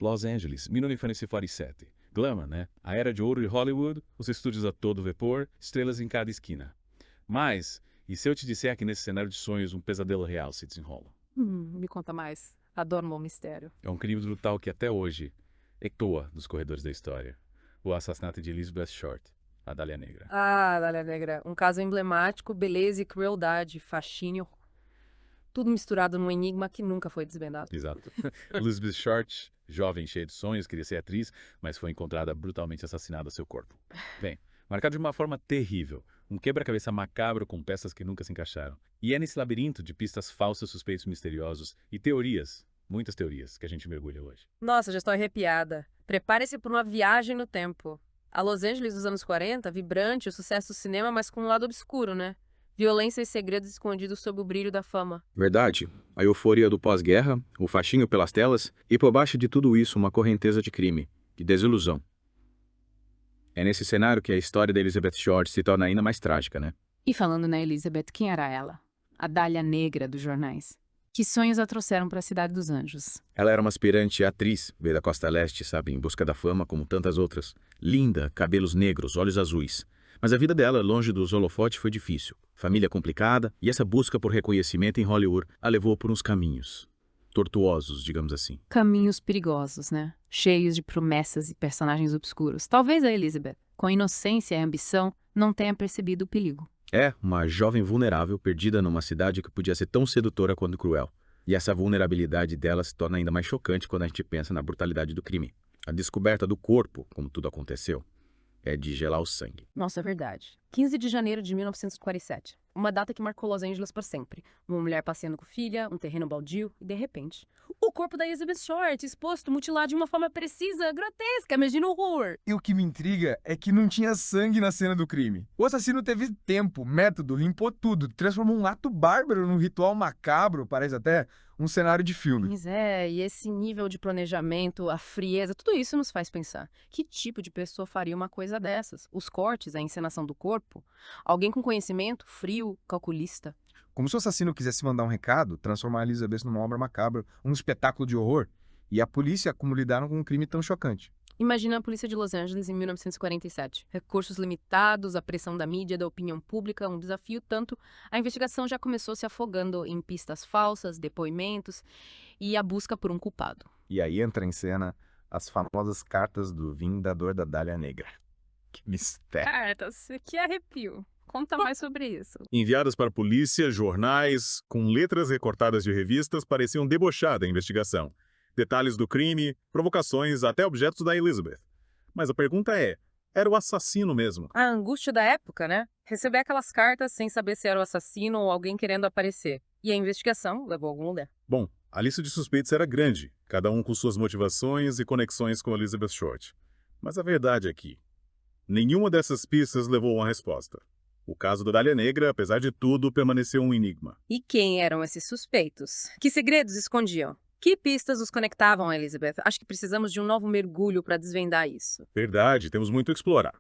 Los Angeles, 1947. Glamour, né? A era de ouro de Hollywood, os estúdios a todo vapor, estrelas em cada esquina. Mas, e se eu te disser que nesse cenário de sonhos um pesadelo real se desenrola? Me conta mais. Adoro um bom mistério. É um crime brutal que até hoje ecoa dos corredores da história. O assassinato de Elizabeth Short, a Dália Negra. Ah, Dália Negra. Um caso emblemático, beleza e crueldade, fascínio. Tudo misturado num enigma que nunca foi desvendado. Exato. Elizabeth Short, jovem cheia de sonhos, queria ser atriz, mas foi encontrada brutalmente assassinada a seu corpo. Bem, marcado de uma forma terrível. Um quebra-cabeça macabro com peças que nunca se encaixaram. E é nesse labirinto de pistas falsas, suspeitos misteriosos e teorias, muitas teorias, que a gente mergulha hoje. Nossa, já estou arrepiada. Prepare-se para uma viagem no tempo. A Los Angeles dos anos 40, vibrante, o sucesso do cinema, mas com um lado obscuro, né? Violência e segredos escondidos sob o brilho da fama. Verdade. A euforia do pós-guerra, o fascínio pelas telas e por baixo de tudo isso uma correnteza de crime, de desilusão. É nesse cenário que a história da Elizabeth Short se torna ainda mais trágica, né? E falando na Elizabeth, quem era ela? A Dália Negra dos jornais. Que sonhos a trouxeram para a Cidade dos Anjos? Ela era uma aspirante atriz, veio da Costa Leste, sabe, em busca da fama como tantas outras. Linda, cabelos negros, olhos azuis. Mas a vida dela, longe dos holofotes, foi difícil. Família complicada, e essa busca por reconhecimento em Hollywood a levou por uns caminhos tortuosos, digamos assim. Caminhos perigosos, né? Cheios de promessas e personagens obscuros. Talvez a Elizabeth, com inocência e ambição, não tenha percebido o perigo. É, uma jovem vulnerável perdida numa cidade que podia ser tão sedutora quanto cruel. E essa vulnerabilidade dela se torna ainda mais chocante quando a gente pensa na brutalidade do crime. A descoberta do corpo, como tudo aconteceu, é de gelar o sangue. Nossa, é verdade. 15 de janeiro de 1947. Uma data que marcou Los Angeles por sempre. Uma mulher passeando com filha, um terreno baldio e, de repente, o corpo da Elizabeth Short exposto, mutilado de uma forma precisa, grotesca. Imagina o horror. E o que me intriga é que não tinha sangue na cena do crime. O assassino teve tempo, método, limpou tudo, transformou um ato bárbaro num ritual macabro, parece até um cenário de filme. Mas e esse nível de planejamento, a frieza, tudo isso nos faz pensar. Que tipo de pessoa faria uma coisa dessas? Os cortes, a encenação do corpo? Alguém com conhecimento, frio, calculista? Como se o assassino quisesse mandar um recado, transformar a Elizabeth numa obra macabra, um espetáculo de horror. E a polícia, como lidaram com um crime tão chocante. Imagina a polícia de Los Angeles em 1947. Recursos limitados, a pressão da mídia, da opinião pública, um desafio tanto. A investigação já começou se afogando em pistas falsas, depoimentos e a busca por um culpado. E aí entra em cena as famosas cartas do Vingador da Dália Negra. Que mistério. Cartas, que arrepio. Conta mais sobre isso. Enviadas para a polícia, jornais, com letras recortadas de revistas, pareciam debochar da investigação. Detalhes do crime, provocações, até objetos da Elizabeth. Mas a pergunta é, era o assassino mesmo? A angústia da época, né? Receber aquelas cartas sem saber se era o assassino ou alguém querendo aparecer. E a investigação levou a algum lugar. Bom, a lista de suspeitos era grande, cada um com suas motivações e conexões com Elizabeth Short. Mas a verdade é que nenhuma dessas pistas levou a uma resposta. O caso da Dália Negra, apesar de tudo, permaneceu um enigma. E quem eram esses suspeitos? Que segredos escondiam? Que pistas os conectavam a Elizabeth? Acho que precisamos de um novo mergulho para desvendar isso. Verdade, temos muito a explorar.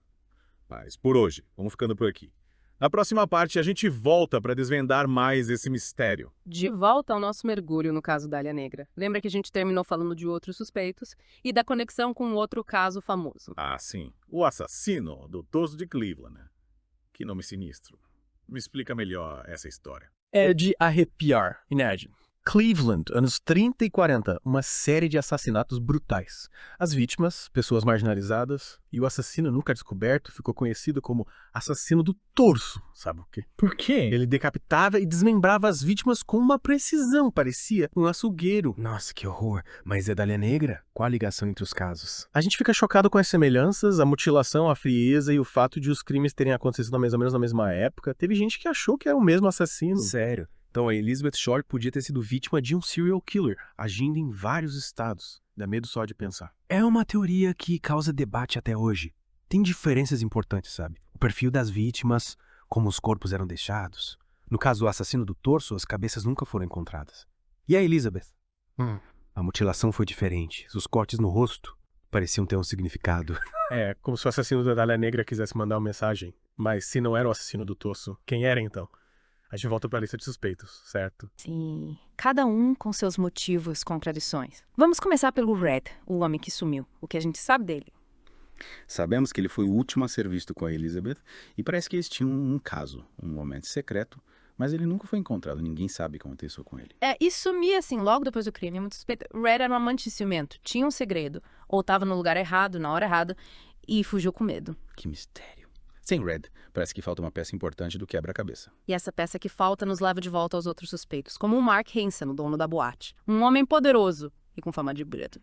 Mas por hoje, vamos ficando por aqui. Na próxima parte, a gente volta para desvendar mais esse mistério. De volta ao nosso mergulho no caso da Dália Negra. Lembra que a gente terminou falando de outros suspeitos e da conexão com outro caso famoso. Ah, sim. O assassino do Torso de Cleveland, né? Que nome sinistro. Me explica melhor essa história. É de arrepiar, Ned. Cleveland, anos 30 e 40, uma série de assassinatos brutais. As vítimas, pessoas marginalizadas, e o assassino nunca descoberto ficou conhecido como assassino do torso, sabe o quê? Por quê? Ele decapitava e desmembrava as vítimas com uma precisão, parecia um açougueiro. Nossa, que horror. Mas é Dália Negra? Qual a ligação entre os casos? A gente fica chocado com as semelhanças, a mutilação, a frieza e o fato de os crimes terem acontecido mais ou menos na mesma época. Teve gente que achou que era o mesmo assassino. Sério? Então a Elizabeth Short podia ter sido vítima de um serial killer, agindo em vários estados. Dá medo só de pensar. É uma teoria que causa debate até hoje. Tem diferenças importantes, sabe? O perfil das vítimas, como os corpos eram deixados. No caso do assassino do torso, as cabeças nunca foram encontradas. E a Elizabeth? A mutilação foi diferente. Os cortes no rosto pareciam ter um significado. É, como se o assassino da Dália Negra quisesse mandar uma mensagem. Mas se não era o assassino do torso, quem era então? A gente volta para a lista de suspeitos, certo? Sim, cada um com seus motivos, contradições. Vamos começar pelo Red, o homem que sumiu. O que a gente sabe dele? Sabemos que ele foi o último a ser visto com a Elizabeth e parece que eles tinham um caso, um momento secreto, mas ele nunca foi encontrado, ninguém sabe o que aconteceu com ele. E sumir assim, logo depois do crime, é muito suspeito. Red era um amante ciumento, tinha um segredo, ou estava no lugar errado, na hora errada, e fugiu com medo. Que mistério. Sem Red, parece que falta uma peça importante do quebra-cabeça. E essa peça que falta nos leva de volta aos outros suspeitos, como o Mark Hansen, o dono da boate. Um homem poderoso e com fama de bruto.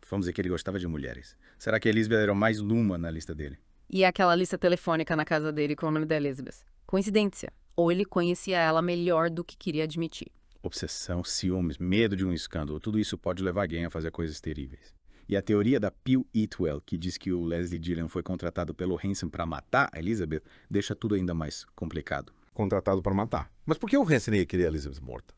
Vamos dizer que ele gostava de mulheres. Será que a Elizabeth era mais uma na lista dele? E aquela lista telefônica na casa dele com o nome da Elizabeth. Coincidência. Ou ele conhecia ela melhor do que queria admitir. Obsessão, ciúmes, medo de um escândalo, tudo isso pode levar alguém a fazer coisas terríveis. E a teoria da Peel Eatwell, que diz que o Leslie Dillon foi contratado pelo Hansen para matar a Elizabeth, deixa tudo ainda mais complicado. Contratado para matar. Mas por que o Hansen ia querer a Elizabeth morta?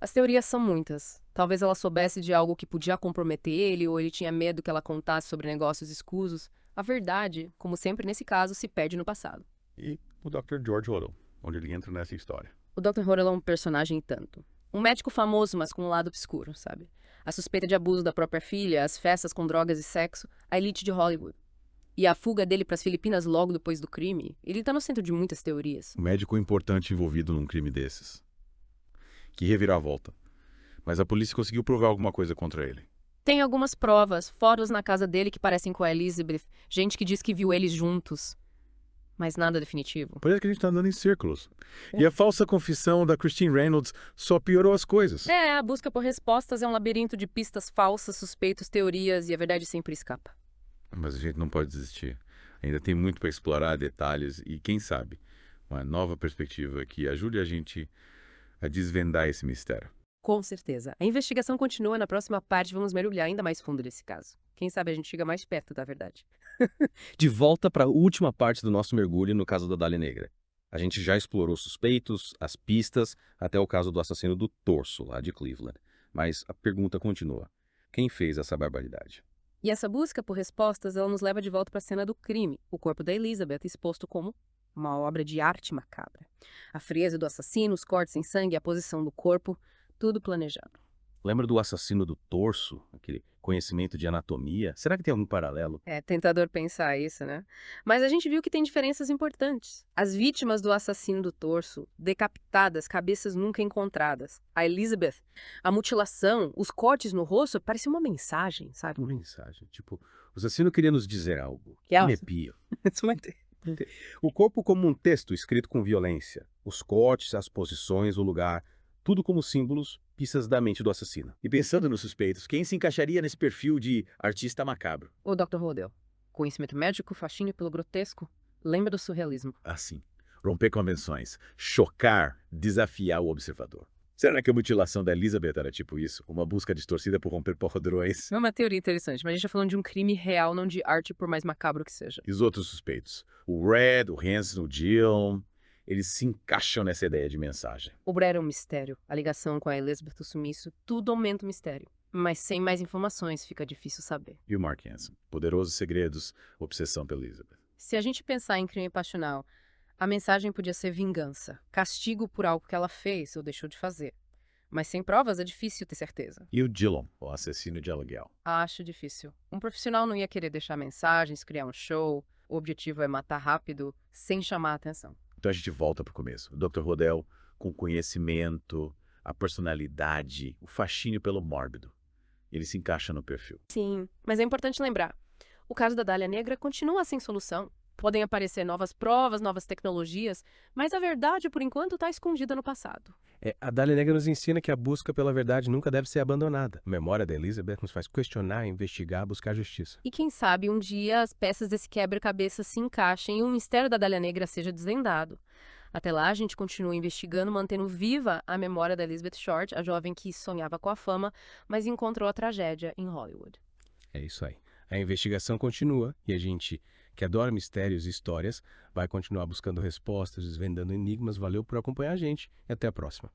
As teorias são muitas. Talvez ela soubesse de algo que podia comprometer ele, ou ele tinha medo que ela contasse sobre negócios escusos. A verdade, como sempre nesse caso, se perde no passado. E o Dr. George Odell, onde ele entra nessa história. O Dr. Horrell é um personagem e tanto. Um médico famoso, mas com um lado obscuro, sabe? A suspeita de abuso da própria filha, as festas com drogas e sexo, a elite de Hollywood. E a fuga dele para as Filipinas logo depois do crime, ele tá no centro de muitas teorias. Um médico importante envolvido num crime desses. Que reviravolta. Mas a polícia conseguiu provar alguma coisa contra ele. Tem algumas provas, fotos na casa dele que parecem com a Elizabeth, gente que diz que viu eles juntos. Mas nada definitivo. Parece que a gente tá andando em círculos. E a falsa confissão da Christine Reynolds só piorou as coisas. A busca por respostas é um labirinto de pistas falsas, suspeitos, teorias, e a verdade sempre escapa. Mas a gente não pode desistir. Ainda tem muito para explorar, detalhes e, quem sabe, uma nova perspectiva que ajude a gente a desvendar esse mistério. Com certeza. A investigação continua. Na próxima parte vamos mergulhar ainda mais fundo nesse caso. Quem sabe a gente chega mais perto da verdade. De volta para a última parte do nosso mergulho no caso da Dália Negra. A gente já explorou os suspeitos, as pistas, até o caso do assassino do torso, lá de Cleveland. Mas a pergunta continua. Quem fez essa barbaridade? E essa busca por respostas, ela nos leva de volta para a cena do crime. O corpo da Elizabeth exposto como uma obra de arte macabra. A frieza do assassino, os cortes em sangue, a posição do corpo, tudo planejado. Lembra do assassino do torso? Aquele conhecimento de anatomia? Será que tem algum paralelo? É tentador pensar isso, né? Mas a gente viu que tem diferenças importantes. As vítimas do assassino do torso, decapitadas, cabeças nunca encontradas. A Elizabeth, a mutilação, os cortes no rosto, parecia uma mensagem, sabe? Uma mensagem. Tipo, o assassino queria nos dizer algo. Que é Me arrepio. O corpo como um texto escrito com violência. Os cortes, as posições, o lugar. Tudo como símbolos, pistas da mente do assassino. E pensando nos suspeitos, quem se encaixaria nesse perfil de artista macabro? O Dr. Rodell. Conhecimento médico, fascínio pelo grotesco. Lembra do surrealismo. Assim, romper convenções, chocar, desafiar o observador. Será que a mutilação da Elizabeth era tipo isso? Uma busca distorcida por romper padrões? É uma teoria interessante, mas a gente tá falando de um crime real, não de arte, por mais macabro que seja. E os outros suspeitos? O Red, o Hansen, o Jill... Eles se encaixam nessa ideia de mensagem. O Brad é um mistério. A ligação com a Elizabeth, o sumiço, tudo aumenta o mistério. Mas sem mais informações, fica difícil saber. E o Mark Hansen? Poderosos segredos, obsessão pela Elizabeth. Se a gente pensar em crime passional, a mensagem podia ser vingança, castigo por algo que ela fez ou deixou de fazer. Mas sem provas é difícil ter certeza. E o Dillon, o assassino de aluguel? Acho difícil. Um profissional não ia querer deixar mensagens, criar um show. O objetivo é matar rápido, sem chamar a atenção. Então a gente volta para o começo. O Dr. Rodell, com conhecimento, a personalidade, o fascínio pelo mórbido. Ele se encaixa no perfil. Sim, mas é importante lembrar. O caso da Dália Negra continua sem solução. Podem aparecer novas provas, novas tecnologias, mas a verdade, por enquanto, está escondida no passado. A Dália Negra nos ensina que a busca pela verdade nunca deve ser abandonada. A memória da Elizabeth nos faz questionar, investigar, buscar justiça. E quem sabe um dia as peças desse quebra-cabeça se encaixem e o mistério da Dália Negra seja desvendado. Até lá, a gente continua investigando, mantendo viva a memória da Elizabeth Short, a jovem que sonhava com a fama, mas encontrou a tragédia em Hollywood. É isso aí. A investigação continua e a gente, que adora mistérios e histórias, vai continuar buscando respostas, desvendando enigmas. Valeu por acompanhar a gente e até a próxima.